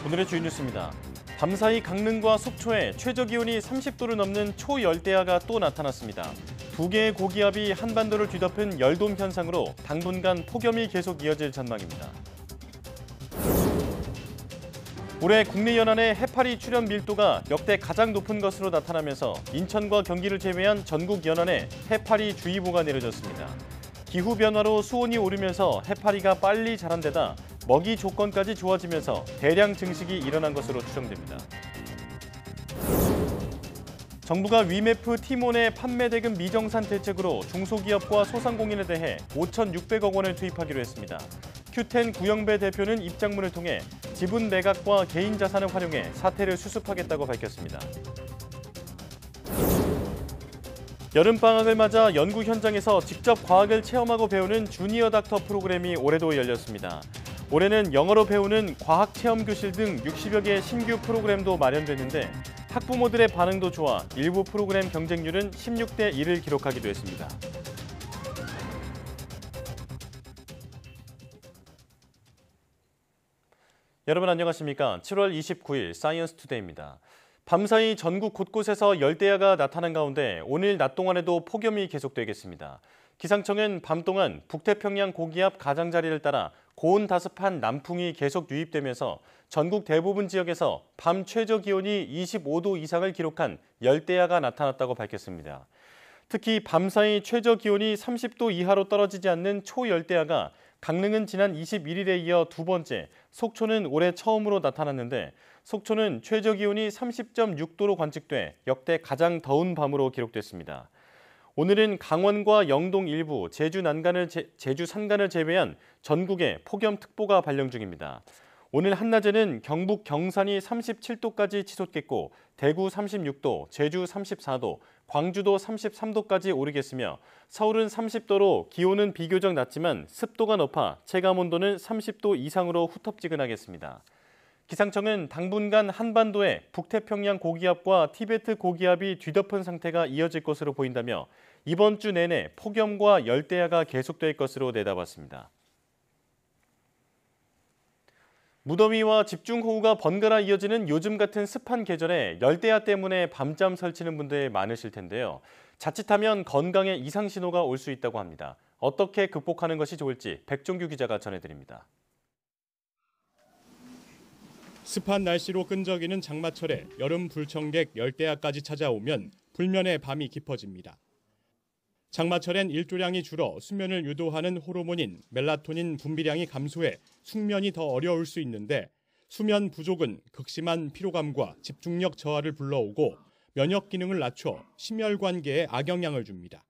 오늘의 주요 뉴스입니다. 밤사이 강릉과 속초에 최저기온이 30도를 넘는 초열대야가 또 나타났습니다. 두 개의 고기압이 한반도를 뒤덮은 열돔 현상으로 당분간 폭염이 계속 이어질 전망입니다. 올해 국내 연안의 해파리 출현 밀도가 역대 가장 높은 것으로 나타나면서 인천과 경기를 제외한 전국 연안에 해파리 주의보가 내려졌습니다. 기후변화로 수온이 오르면서 해파리가 빨리 자란 데다 먹이 조건까지 좋아지면서 대량 증식이 일어난 것으로 추정됩니다. 정부가 위메프 티몬의 판매 대금 미정산 대책으로 중소기업과 소상공인에 대해 5,600억 원을 투입하기로 했습니다. 큐텐 구영배 대표는 입장문을 통해 지분 매각과 개인 자산을 활용해 사태를 수습하겠다고 밝혔습니다. 여름방학을 맞아 연구 현장에서 직접 과학을 체험하고 배우는 주니어 닥터 프로그램이 올해도 열렸습니다. 올해는 영어로 배우는 과학체험교실 등 60여 개의 신규 프로그램도 마련됐는데 학부모들의 반응도 좋아 일부 프로그램 경쟁률은 16대 1을 기록하기도 했습니다. 여러분 안녕하십니까? 7월 29일 사이언스 투데이입니다. 밤사이 전국 곳곳에서 열대야가 나타난 가운데 오늘 낮 동안에도 폭염이 계속되겠습니다. 기상청은 밤 동안 북태평양 고기압 가장자리를 따라 고온다습한 남풍이 계속 유입되면서 전국 대부분 지역에서 밤 최저 기온이 25도 이상을 기록한 열대야가 나타났다고 밝혔습니다. 특히 밤사이 최저 기온이 30도 이하로 떨어지지 않는 초열대야가 강릉은 지난 21일에 이어 두 번째, 속초는 올해 처음으로 나타났는데 속초는 최저 기온이 30.6도로 관측돼 역대 가장 더운 밤으로 기록됐습니다. 오늘은 강원과 영동 일부, 제주 산간을 제외한 전국에 폭염특보가 발령 중입니다. 오늘 한낮에는 경북 경산이 37도까지 치솟겠고 대구 36도, 제주 34도, 광주도 33도까지 오르겠으며 서울은 30도로 기온은 비교적 낮지만 습도가 높아 체감온도는 30도 이상으로 후텁지근하겠습니다. 기상청은 당분간 한반도에 북태평양 고기압과 티베트 고기압이 뒤덮은 상태가 이어질 것으로 보인다며 이번 주 내내 폭염과 열대야가 계속될 것으로 내다봤습니다. 무더위와 집중호우가 번갈아 이어지는 요즘 같은 습한 계절에 열대야 때문에 밤잠 설치는 분들 많으실 텐데요. 자칫하면 건강에 이상 신호가 올 수 있다고 합니다. 어떻게 극복하는 것이 좋을지 백종규 기자가 전해드립니다. 습한 날씨로 끈적이는 장마철에 여름 불청객 열대야까지 찾아오면 불면의 밤이 깊어집니다. 장마철엔 일조량이 줄어 수면을 유도하는 호르몬인 멜라토닌 분비량이 감소해 숙면이 더 어려울 수 있는데 수면 부족은 극심한 피로감과 집중력 저하를 불러오고 면역 기능을 낮춰 심혈관계에 악영향을 줍니다.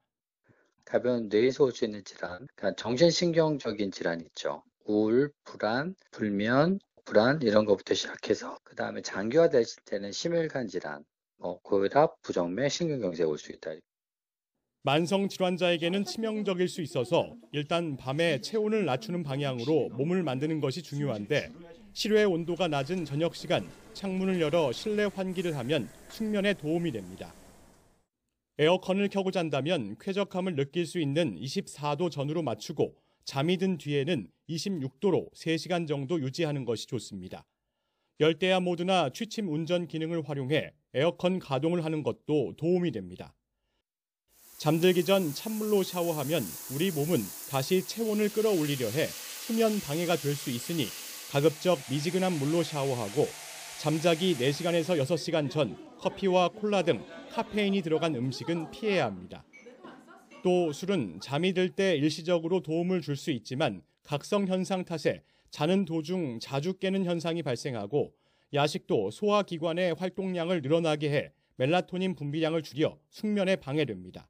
가벼운 뇌에서 올 수 있는 질환, 그러니까 정신신경적인 질환 있죠. 우울, 불안, 불면, 불안 이런 것부터 시작해서 그 다음에 장기화될 때는 심혈관 질환, 고혈압, 부정맥, 심근경색이 올 수 있다. 만성 질환자에게는 치명적일 수 있어서 일단 밤에 체온을 낮추는 방향으로 몸을 만드는 것이 중요한데 실외 온도가 낮은 저녁 시간 창문을 열어 실내 환기를 하면 숙면에 도움이 됩니다. 에어컨을 켜고 잔다면 쾌적함을 느낄 수 있는 24도 전후로 맞추고 잠이 든 뒤에는 26도로 3시간 정도 유지하는 것이 좋습니다. 열대야 모드나 취침 운전 기능을 활용해 에어컨 가동을 하는 것도 도움이 됩니다. 잠들기 전 찬물로 샤워하면 우리 몸은 다시 체온을 끌어올리려 해 수면 방해가 될 수 있으니 가급적 미지근한 물로 샤워하고 잠자기 4시간에서 6시간 전 커피와 콜라 등 카페인이 들어간 음식은 피해야 합니다. 또 술은 잠이 들 때 일시적으로 도움을 줄 수 있지만 각성 현상 탓에 자는 도중 자주 깨는 현상이 발생하고 야식도 소화기관의 활동량을 늘어나게 해 멜라토닌 분비량을 줄여 숙면에 방해됩니다.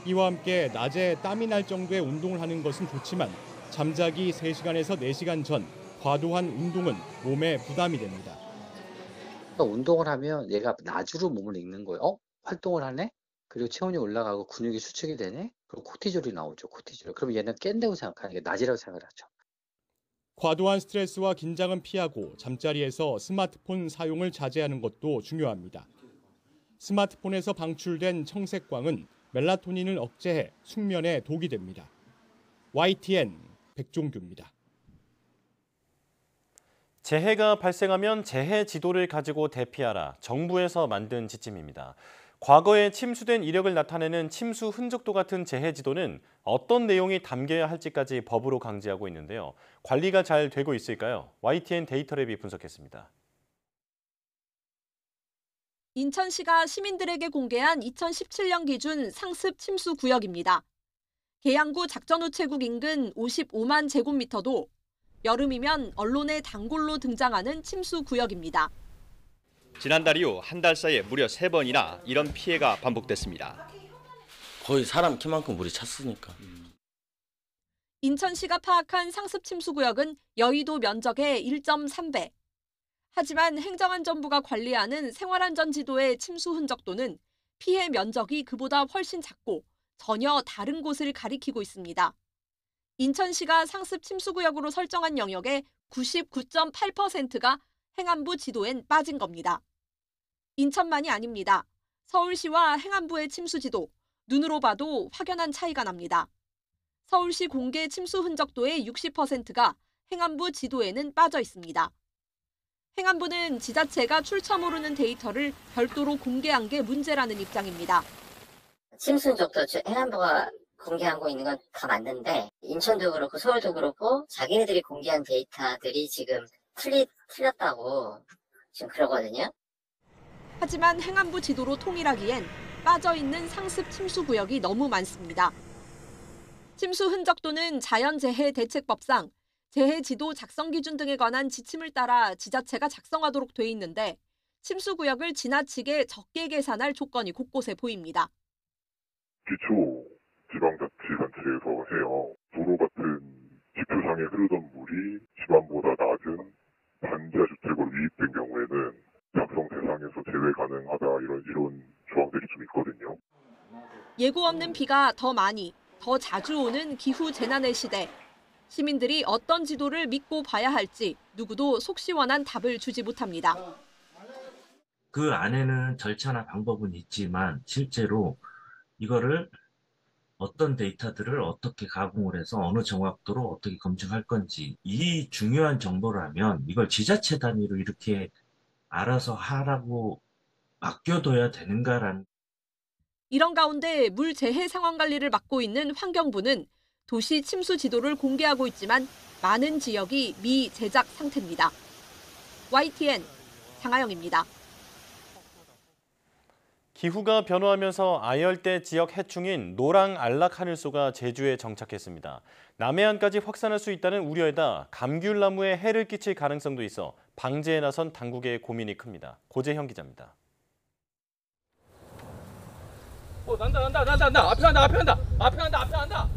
이와 함께 낮에 땀이 날 정도의 운동을 하는 것은 좋지만 잠자기 3시간에서 4시간 전 과도한 운동은 몸에 부담이 됩니다. 운동을 하면 얘가 낮으로 몸을 읽는 거예요. 활동을 하네? 그리고 체온이 올라가고 근육이 수축이 되네? 그리고 코티졸이 나오죠, 코티졸. 그럼 얘는 깬다고 생각하는 게 낮이라고 생각을 하죠. 과도한 스트레스와 긴장은 피하고 잠자리에서 스마트폰 사용을 자제하는 것도 중요합니다. 스마트폰에서 방출된 청색광은 멜라토닌을 억제해 숙면에 독이 됩니다. YTN 백종규입니다. 재해가 발생하면 재해 지도를 가지고 대피하라. 정부에서 만든 지침입니다. 과거에 침수된 이력을 나타내는 침수 흔적도 같은 재해 지도는 어떤 내용이 담겨야 할지까지 법으로 강제하고 있는데요. 관리가 잘 되고 있을까요? YTN 데이터랩이 분석했습니다. 인천시가 시민들에게 공개한 2017년 기준 상습 침수 구역입니다. 계양구 작전우체국 인근 55만 제곱미터도 여름이면 언론의 단골로 등장하는 침수 구역입니다. 지난달 이후 한 달 사이에 무려 3번이나 이런 피해가 반복됐습니다. 거의 사람 키만큼 물이 찼으니까. 인천시가 파악한 상습 침수 구역은 여의도 면적의 1.3배. 하지만 행정안전부가 관리하는 생활안전지도의 침수 흔적도는 피해 면적이 그보다 훨씬 작고 전혀 다른 곳을 가리키고 있습니다. 인천시가 상습 침수구역으로 설정한 영역의 99.8%가 행안부 지도엔 빠진 겁니다. 인천만이 아닙니다. 서울시와 행안부의 침수지도, 눈으로 봐도 확연한 차이가 납니다. 서울시 공개 침수 흔적도의 60%가 행안부 지도에는 빠져 있습니다. 행안부는 지자체가 출처 모르는 데이터를 별도로 공개한 게 문제라는 입장입니다. 침수 흔적도 행안부가 공개하고 있는 건 다 맞는데 인천도 그렇고 서울도 그렇고 자기네들이 공개한 데이터들이 지금 틀렸다고 지금 그러거든요. 하지만 행안부 지도로 통일하기엔 빠져있는 상습 침수 구역이 너무 많습니다. 침수 흔적도는 자연재해 대책법상 재해지도 작성 기준 등에 관한 지침을 따라 지자체가 작성하도록 돼 있는데 침수 구역을 지나치게 적게 계산할 조건이 곳곳에 보입니다. 기초 지방자치단체에서 해요. 도로 같은 지표상에 흐르던 물이 집안보다 낮은 반지하 주택으로 유입된 경우에는 작성 대상에서 제외 가능하다 이런 조항들이 좀 있거든요. 예고 없는 비가 더 많이, 더 자주 오는 기후 재난의 시대. 시민들이 어떤 지도를 믿고 봐야 할지 누구도 속 시원한 답을 주지 못합니다. 그 안에는 절차나 방법은 있지만 실제로 이거를 어떤 데이터들을 어떻게 가공을 해서 어느 정확도로 어떻게 검증할 건지 이 중요한 정보라면 이걸 지자체 단위로 이렇게 알아서 하라고 맡겨둬야 되는가라는. 이런 가운데 물 재해 상황 관리를 맡고 있는 환경부는 도시 침수 지도를 공개하고 있지만 많은 지역이 미제작 상태입니다. YTN 장하영입니다. 기후가 변화하면서 아열대 지역 해충인 노랑 알락 하늘소가 제주에 정착했습니다. 남해안까지 확산할 수 있다는 우려에다 감귤나무에 해를 끼칠 가능성도 있어 방제에 나선 당국의 고민이 큽니다. 고재형 기자입니다. 난다.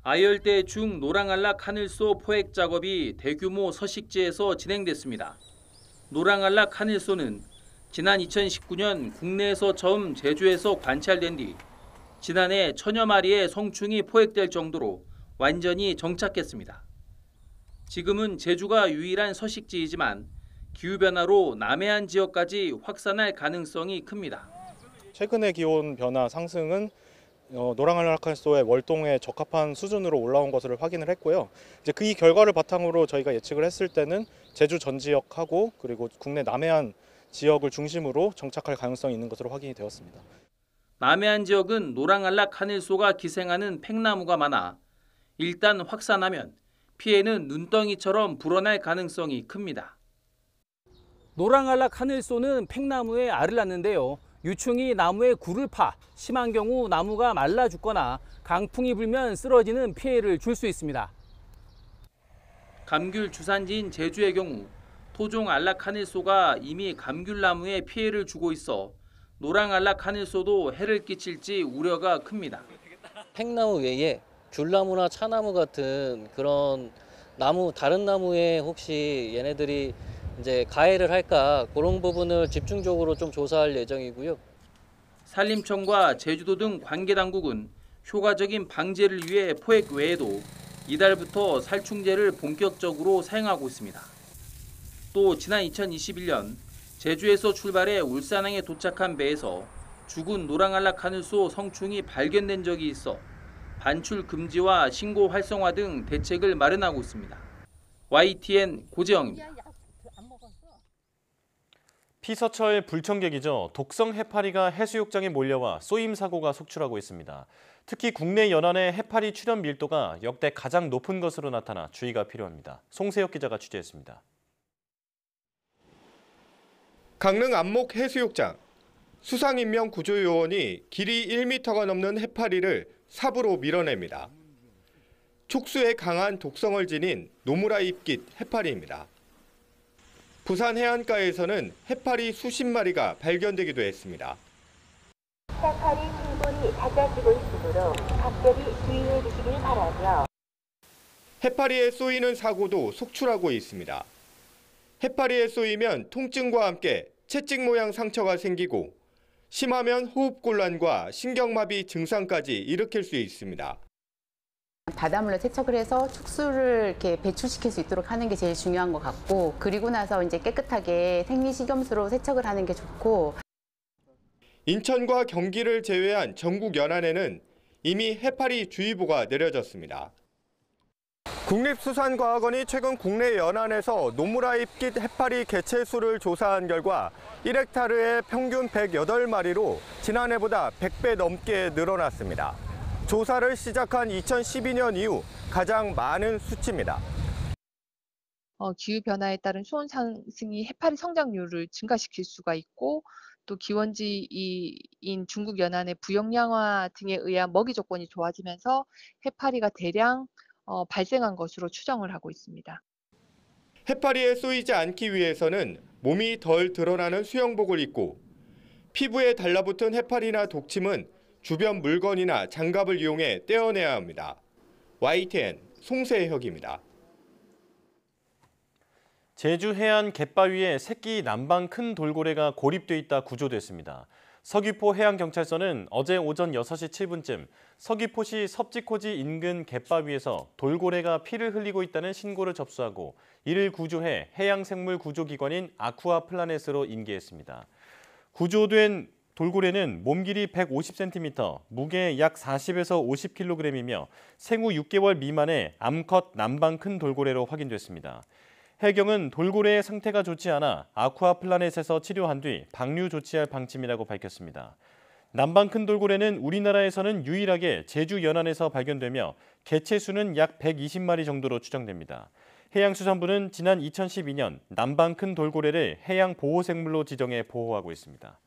아열대 중 노랑알락 하늘소 포획 작업이 대규모 서식지에서 진행됐습니다. 노랑알락 하늘소는 지난 2019년 국내에서 처음 제주에서 관찰된 뒤 지난해 천여 마리의 성충이 포획될 정도로 완전히 정착했습니다. 지금은 제주가 유일한 서식지이지만 기후변화로 남해안 지역까지 확산할 가능성이 큽니다. 최근의 기온 변화 상승은 노랑알락하늘소의 월동에 적합한 수준으로 올라온 것을 확인을 했고요. 이제 그 결과를 바탕으로 저희가 예측을 했을 때는 제주 전 지역하고 그리고 국내 남해안 지역을 중심으로 정착할 가능성이 있는 것으로 확인이 되었습니다. 남해안 지역은 노랑알락 하늘소가 기생하는 팽나무가 많아 일단 확산하면 피해는 눈덩이처럼 불어날 가능성이 큽니다. 노랑알락 하늘소는 팽나무에 알을 낳는데요. 유충이 나무에 굴을 파 심한 경우 나무가 말라 죽거나 강풍이 불면 쓰러지는 피해를 줄 수 있습니다. 감귤 주산지인 제주의 경우 토종 알락 하늘소가 이미 감귤나무에 피해를 주고 있어 노랑 알락 하늘소도 해를 끼칠지 우려가 큽니다. 팽나무 외에 귤나무나 차나무 같은 그런 나무 다른 나무에 혹시 얘네들이 이제 가해를 할까 그런 부분을 집중적으로 좀 조사할 예정이고요. 산림청과 제주도 등 관계 당국은 효과적인 방제를 위해 포획 외에도 이달부터 살충제를 본격적으로 사용하고 있습니다. 또 지난 2021년 제주에서 출발해 울산항에 도착한 배에서 죽은 노랑알락 하늘소 성충이 발견된 적이 있어 반출 금지와 신고 활성화 등 대책을 마련하고 있습니다. YTN 고재영입니다. 피서철 불청객이죠. 독성 해파리가 해수욕장에 몰려와 쏘임 사고가 속출하고 있습니다. 특히 국내 연안의 해파리 출현 밀도가 역대 가장 높은 것으로 나타나 주의가 필요합니다. 송세혁 기자가 취재했습니다. 강릉 안목 해수욕장. 수상인명 구조요원이 길이 1m가 넘는 해파리를 삽으로 밀어냅니다. 촉수에 강한 독성을 지닌 노무라 잎깃 해파리입니다. 부산 해안가에서는 해파리 수십 마리가 발견되기도 했습니다. 해파리 출몰이 잦아지고 있으므로 각별히 주의해 주시길 바라며 해파리에 쏘이는 사고도 속출하고 있습니다. 해파리에 쏘이면 통증과 함께 채찍 모양 상처가 생기고 심하면 호흡곤란과 신경마비 증상까지 일으킬 수 있습니다. 바닷물로 세척을 해서 촉수를 이렇게 배출시킬 수 있도록 하는 게 제일 중요한 것 같고, 그리고 나서 이제 깨끗하게 생리식염수로 세척을 하는 게 좋고. 인천과 경기를 제외한 전국 연안에는 이미 해파리 주의보가 내려졌습니다. 국립수산과학원이 최근 국내 연안에서 노무라 잎깃 해파리 개체수를 조사한 결과 1헥타르에 평균 108마리로 지난해보다 100배 넘게 늘어났습니다. 조사를 시작한 2012년 이후 가장 많은 수치입니다. 기후변화에 따른 수온 상승이 해파리 성장률을 증가시킬 수가 있고, 또 기원지인 중국 연안의 부역량화 등에 의한 먹이 조건이 좋아지면서 해파리가 대량 발생한 것으로 추정을 하고 있습니다. 해파리에 쏘이지 않기 위해서는 몸이 덜 드러나는 수영복을 입고, 피부에 달라붙은 해파리나 독침은 주변 물건이나 장갑을 이용해 떼어내야 합니다. YTN 송세혁입니다. 제주 해안 갯바위에 새끼 남방 큰 돌고래가 고립돼 있다 구조됐습니다. 서귀포 해양경찰서는 어제 오전 6시 7분쯤 서귀포시 섭지코지 인근 갯바위에서 돌고래가 피를 흘리고 있다는 신고를 접수하고 이를 구조해 해양생물구조기관인 아쿠아플라넷으로 인계했습니다. 구조된 돌고래는 몸 길이 150cm, 무게 약 40에서 50kg이며 생후 6개월 미만의 암컷 남방 큰 돌고래로 확인됐습니다. 해경은 돌고래의 상태가 좋지 않아 아쿠아플라넷에서 치료한 뒤 방류 조치할 방침이라고 밝혔습니다. 남방 큰 돌고래는 우리나라에서는 유일하게 제주 연안에서 발견되며 개체수는 약 120마리 정도로 추정됩니다. 해양수산부는 지난 2012년 남방 큰 돌고래를 해양보호생물로 지정해 보호하고 있습니다.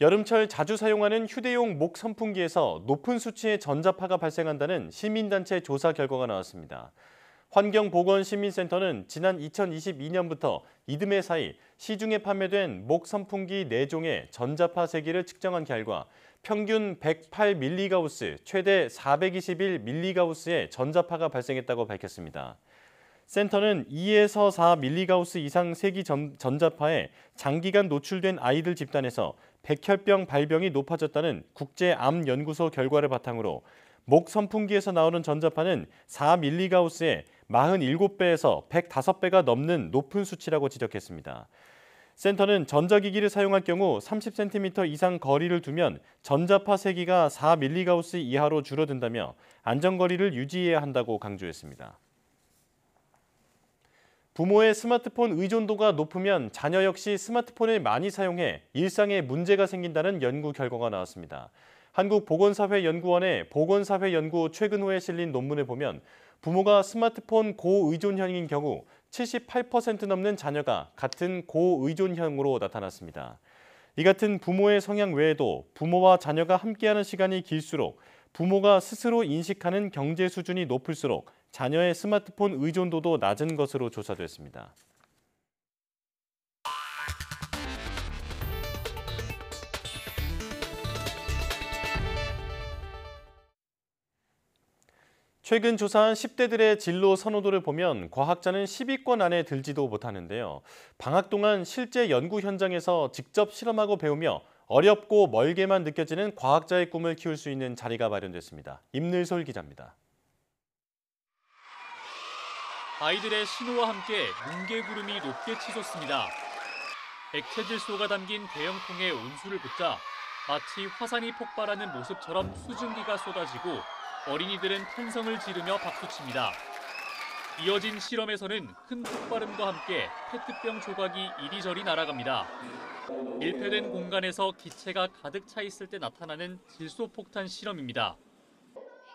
여름철 자주 사용하는 휴대용 목 선풍기에서 높은 수치의 전자파가 발생한다는 시민단체 조사 결과가 나왔습니다. 환경보건시민센터는 지난 2022년부터 이듬해 사이 시중에 판매된 목 선풍기 4종의 전자파 세기를 측정한 결과 평균 108mgauss, 최대 421mgauss의 전자파가 발생했다고 밝혔습니다. 센터는 2에서 4mgauss 이상 세기 전자파에 장기간 노출된 아이들 집단에서 백혈병 발병이 높아졌다는 국제암연구소 결과를 바탕으로 목 선풍기에서 나오는 전자파는 4mgauss에 47배에서 105배가 넘는 높은 수치라고 지적했습니다. 센터는 전자기기를 사용할 경우 30cm 이상 거리를 두면 전자파 세기가 4mgauss 이하로 줄어든다며 안전거리를 유지해야 한다고 강조했습니다. 부모의 스마트폰 의존도가 높으면 자녀 역시 스마트폰을 많이 사용해 일상에 문제가 생긴다는 연구 결과가 나왔습니다. 한국보건사회연구원의 보건사회연구 최근호에 실린 논문을 보면 부모가 스마트폰 고의존형인 경우 78% 넘는 자녀가 같은 고의존형으로 나타났습니다. 이 같은 부모의 성향 외에도 부모와 자녀가 함께하는 시간이 길수록 부모가 스스로 인식하는 경제 수준이 높을수록 자녀의 스마트폰 의존도도 낮은 것으로 조사됐습니다. 최근 조사한 10대들의 진로 선호도를 보면 과학자는 10위권 안에 들지도 못하는데요. 방학 동안 실제 연구 현장에서 직접 실험하고 배우며 어렵고 멀게만 느껴지는 과학자의 꿈을 키울 수 있는 자리가 마련됐습니다. 임늘솔 기자입니다. 아이들의 신호와 함께 뭉게구름이 높게 치솟습니다. 액체 질소가 담긴 대형통에 온수를 붓자 마치 화산이 폭발하는 모습처럼 수증기가 쏟아지고 어린이들은 탄성을 지르며 박수칩니다. 이어진 실험에서는 큰 폭발음과 함께 페트병 조각이 이리저리 날아갑니다. 밀폐된 공간에서 기체가 가득 차 있을 때 나타나는 질소폭탄 실험입니다.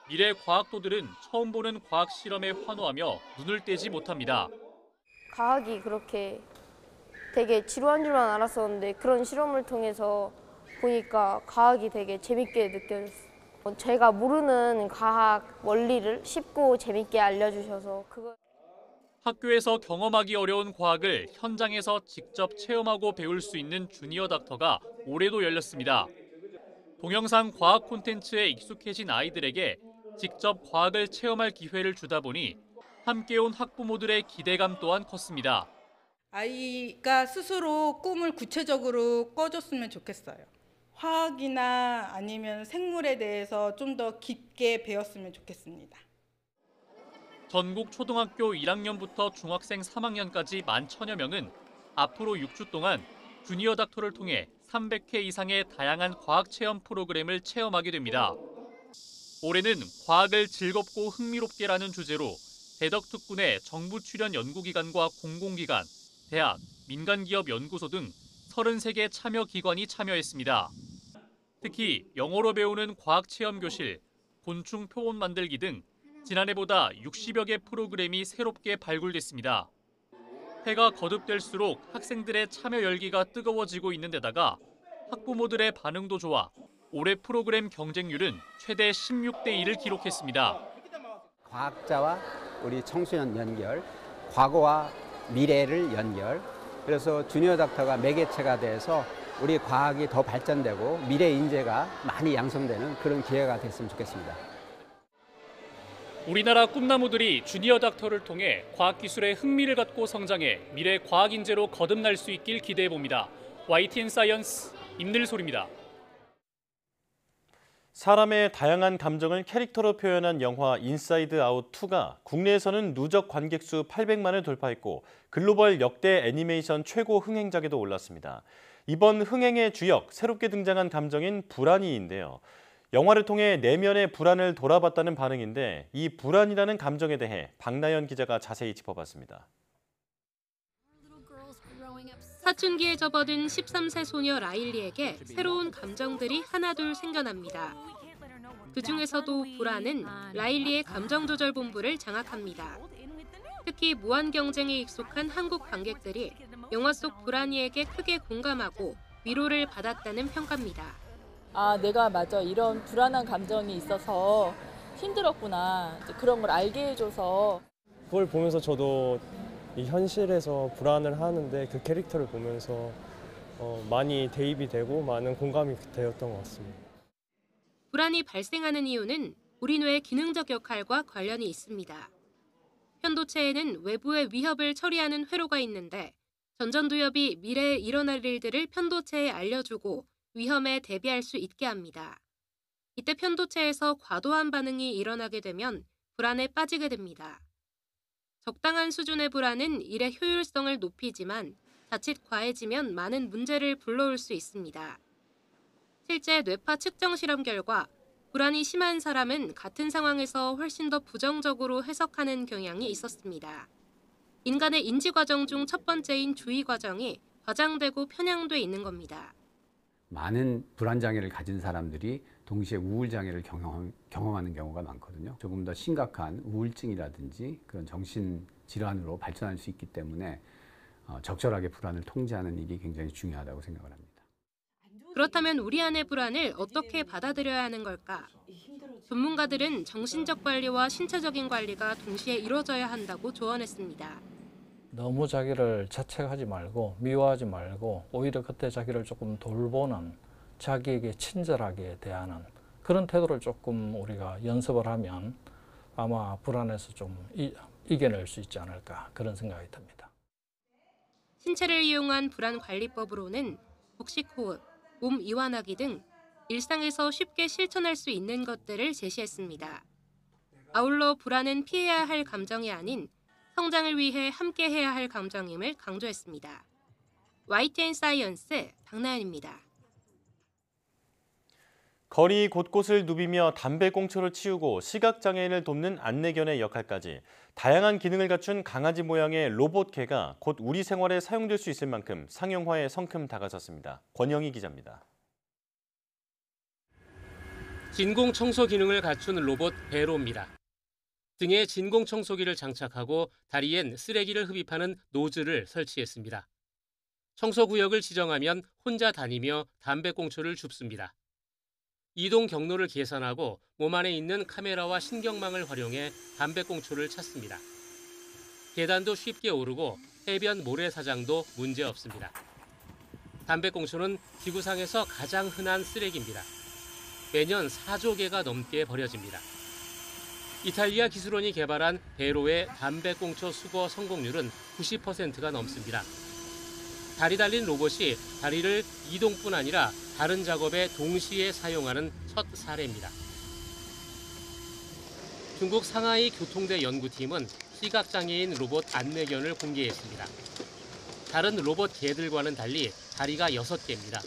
미래 과학도들은 처음 보는 과학 실험에 환호하며 눈을 떼지 못합니다. 과학이 그렇게 되게 지루한 줄만 알았었는데 그런 실험을 통해서 보니까 과학이 되게 재밌게 느껴졌어요. 제가 모르는 과학 원리를 쉽고 재밌게 알려주셔서 학교에서 경험하기 어려운 과학을 현장에서 직접 체험하고 배울 수 있는 주니어 닥터가 올해도 열렸습니다. 동영상 과학 콘텐츠에 익숙해진 아이들에게 직접 과학을 체험할 기회를 주다 보니 함께 온 학부모들의 기대감 또한 컸습니다. 아이가 스스로 꿈을 구체적으로 꿔줬으면 좋겠어요. 화학이나 아니면 생물에 대해서 좀 더 깊게 배웠으면 좋겠습니다. 전국 초등학교 1학년부터 중학생 3학년까지 11,000여 명은 앞으로 6주 동안 주니어 닥터를 통해 300회 이상의 다양한 과학 체험 프로그램을 체험하게 됩니다. 올해는 과학을 즐겁고 흥미롭게라는 주제로 대덕특군의 정부 출연 연구기관과 공공기관, 대학, 민간기업 연구소 등 33개 참여 기관이 참여했습니다. 특히 영어로 배우는 과학체험교실, 곤충 표본 만들기 등 지난해보다 60여 개 프로그램이 새롭게 발굴됐습니다. 해가 거듭될수록 학생들의 참여 열기가 뜨거워지고 있는 데다가 학부모들의 반응도 좋아 올해 프로그램 경쟁률은 최대 16대 1을 기록했습니다. 과학자와 우리 청소년 연결, 과거와 미래를 연결, 그래서 주니어 닥터가 매개체가 돼서 우리 과학이 더 발전되고 미래 인재가 많이 양성되는 그런 기회가 됐으면 좋겠습니다. 우리나라 꿈나무들이 주니어 닥터를 통해 과학기술에 흥미를 갖고 성장해 미래 과학 인재로 거듭날 수 있길 기대해봅니다. YTN 사이언스 임늘솔입니다. 사람의 다양한 감정을 캐릭터로 표현한 영화 인사이드 아웃 2가 국내에서는 누적 관객 수 800만을 돌파했고 글로벌 역대 애니메이션 최고 흥행작에도 올랐습니다. 이번 흥행의 주역, 새롭게 등장한 감정인 불안이인데요. 영화를 통해 내면의 불안을 돌아봤다는 반응인데 이 불안이라는 감정에 대해 박나연 기자가 자세히 짚어봤습니다. 사춘기에 접어든 13세 소녀 라일리에게 새로운 감정들이 하나둘 생겨납니다. 그중에서도 불안은 라일리의 감정조절 본부를 장악합니다. 특히 무한 경쟁에 익숙한 한국 관객들이 영화 속 불안이에게 크게 공감하고 위로를 받았다는 평가입니다. 아, 내가 맞아. 이런 불안한 감정이 있어서 힘들었구나. 그런 걸 알게 해줘서. 그걸 보면서 저도 이 현실에서 불안을 하는데 그 캐릭터를 보면서 많이 대입이 되고 많은 공감이 되었던 것 같습니다. 불안이 발생하는 이유는 우리 뇌의 기능적 역할과 관련이 있습니다. 편도체에는 외부의 위협을 처리하는 회로가 있는데 전전두엽이 미래에 일어날 일들을 편도체에 알려주고 위험에 대비할 수 있게 합니다. 이때 편도체에서 과도한 반응이 일어나게 되면 불안에 빠지게 됩니다. 적당한 수준의 불안은 일의 효율성을 높이지만 자칫 과해지면 많은 문제를 불러올 수 있습니다. 실제 뇌파 측정 실험 결과 불안이 심한 사람은 같은 상황에서 훨씬 더 부정적으로 해석하는 경향이 있었습니다. 인간의 인지 과정 중 첫 번째인 주의 과정이 과장되고 편향돼 있는 겁니다. 많은 불안 장애를 가진 사람들이 동시에 우울 장애를 경험하는 경우가 많거든요. 조금 더 심각한 우울증이라든지 그런 정신 질환으로 발전할 수 있기 때문에 적절하게 불안을 통제하는 일이 굉장히 중요하다고 생각을 합니다. 그렇다면 우리 안의 불안을 어떻게 받아들여야 하는 걸까? 전문가들은 정신적 관리와 신체적인 관리가 동시에 이루어져야 한다고 조언했습니다. 너무 자기를 자책하지 말고 미워하지 말고 오히려 그때 자기를 조금 돌보는, 자기에게 친절하게 대하는 그런 태도를 조금 우리가 연습을 하면 아마 불안에서 좀 이겨낼 수 있지 않을까 그런 생각이 듭니다. 신체를 이용한 불안 관리법으로는 복식 호흡, 몸 이완하기 등 일상에서 쉽게 실천할 수 있는 것들을 제시했습니다. 아울러 불안은 피해야 할 감정이 아닌 성장을 위해 함께 해야 할 감정임을 강조했습니다. YTN 사이언스 박나연입니다. 거리 곳곳을 누비며 담배꽁초를 치우고 시각장애인을 돕는 안내견의 역할까지 다양한 기능을 갖춘 강아지 모양의 로봇개가 곧 우리 생활에 사용될 수 있을 만큼 상용화에 성큼 다가섰습니다. 권영희 기자입니다. 진공 청소 기능을 갖춘 로봇 베로입니다. 등에 진공 청소기를 장착하고 다리엔 쓰레기를 흡입하는 노즐을 설치했습니다. 청소 구역을 지정하면 혼자 다니며 담배꽁초를 줍습니다. 이동 경로를 계산하고 몸 안에 있는 카메라와 신경망을 활용해 담배꽁초를 찾습니다. 계단도 쉽게 오르고 해변 모래사장도 문제없습니다. 담배꽁초는 지구상에서 가장 흔한 쓰레기입니다. 매년 4조 개가 넘게 버려집니다. 이탈리아 기술원이 개발한 베로의 담배꽁초 수거 성공률은 90%가 넘습니다. 다리 달린 로봇이 다리를 이동뿐 아니라 다른 작업에 동시에 사용하는 첫 사례입니다. 중국 상하이 교통대 연구팀은 시각장애인 로봇 안내견을 공개했습니다. 다른 로봇 개들과는 달리 다리가 6개입니다.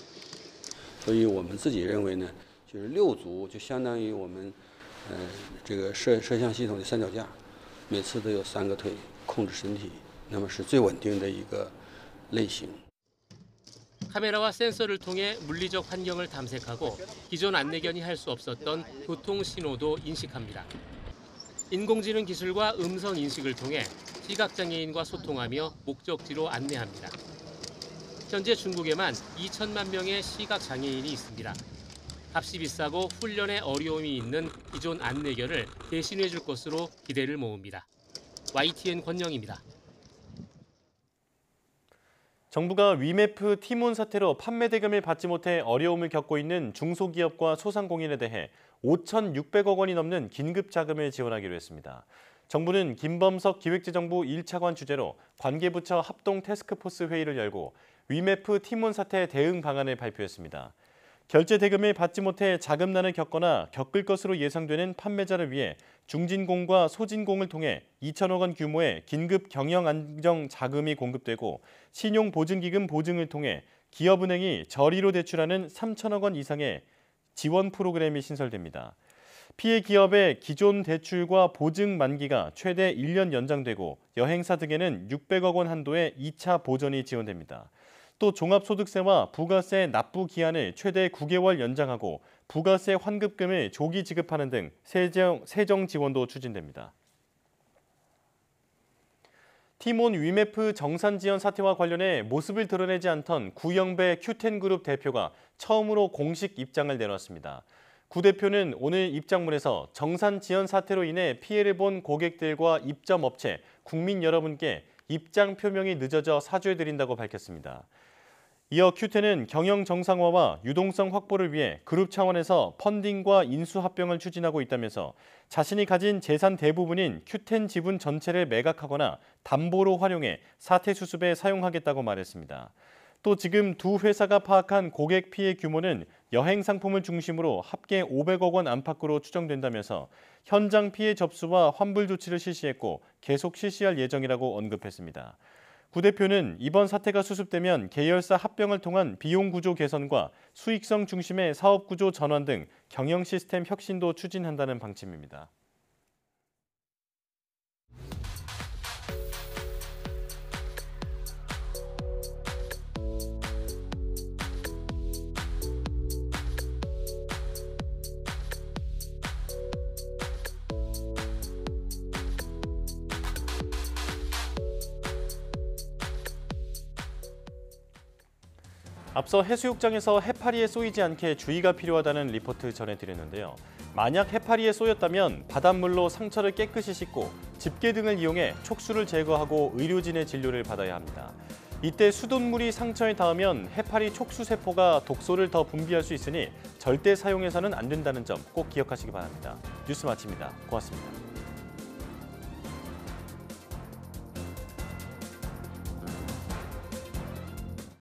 所以我们自己认为呢，就是6组就相当于我们这个摄像系统的3脚架，每次都有3个腿控制身体，那么是最稳定的一个类型。 카메라와 센서를 통해 물리적 환경을 탐색하고 기존 안내견이 할 수 없었던 교통 신호도 인식합니다. 인공지능 기술과 음성 인식을 통해 시각장애인과 소통하며 목적지로 안내합니다. 현재 중국에만 2천만 명의 시각장애인이 있습니다. 값이 비싸고 훈련에 어려움이 있는 기존 안내견을 대신해 줄 것으로 기대를 모읍니다. YTN 권영입니다. 정부가 위메프 티몬 사태로 판매 대금을 받지 못해 어려움을 겪고 있는 중소기업과 소상공인에 대해 5,600억 원이 넘는 긴급 자금을 지원하기로 했습니다. 정부는 김범석 기획재정부 1차관 주재로 관계부처 합동 태스크포스 회의를 열고 위메프 티몬 사태 대응 방안을 발표했습니다. 결제 대금을 받지 못해 자금난을 겪거나 겪을 것으로 예상되는 판매자를 위해 중진공과 소진공을 통해 2천억 원 규모의 긴급 경영 안정 자금이 공급되고 신용보증기금 보증을 통해 기업은행이 저리로 대출하는 3천억 원 이상의 지원 프로그램이 신설됩니다. 피해 기업의 기존 대출과 보증 만기가 최대 1년 연장되고 여행사 등에는 600억 원 한도의 2차 보전이 지원됩니다. 또 종합소득세와 부가세 납부 기한을 최대 9개월 연장하고 부가세 환급금을 조기 지급하는 등 세정 지원도 추진됩니다. 티몬 위메프 정산 지연 사태와 관련해 모습을 드러내지 않던 구영배 큐텐그룹 대표가 처음으로 공식 입장을 내놨습니다. 구 대표는 오늘 입장문에서 정산 지연 사태로 인해 피해를 본 고객들과 입점업체, 국민 여러분께 입장 표명이 늦어져 사죄드린다고 밝혔습니다. 이어 큐텐은 경영 정상화와 유동성 확보를 위해 그룹 차원에서 펀딩과 인수 합병을 추진하고 있다면서 자신이 가진 재산 대부분인 큐텐 지분 전체를 매각하거나 담보로 활용해 사태 수습에 사용하겠다고 말했습니다. 또 지금 두 회사가 파악한 고객 피해 규모는 여행 상품을 중심으로 합계 500억 원 안팎으로 추정된다면서 현장 피해 접수와 환불 조치를 실시했고 계속 실시할 예정이라고 언급했습니다. 구 대표는 이번 사태가 수습되면 계열사 합병을 통한 비용 구조 개선과 수익성 중심의 사업 구조 전환 등 경영 시스템 혁신도 추진한다는 방침입니다. 앞서 해수욕장에서 해파리에 쏘이지 않게 주의가 필요하다는 리포트 전해드렸는데요. 만약 해파리에 쏘였다면 바닷물로 상처를 깨끗이 씻고 집게 등을 이용해 촉수를 제거하고 의료진의 진료를 받아야 합니다. 이때 수돗물이 상처에 닿으면 해파리 촉수세포가 독소를 더 분비할 수 있으니 절대 사용해서는 안 된다는 점 꼭 기억하시기 바랍니다. 뉴스 마칩니다. 고맙습니다.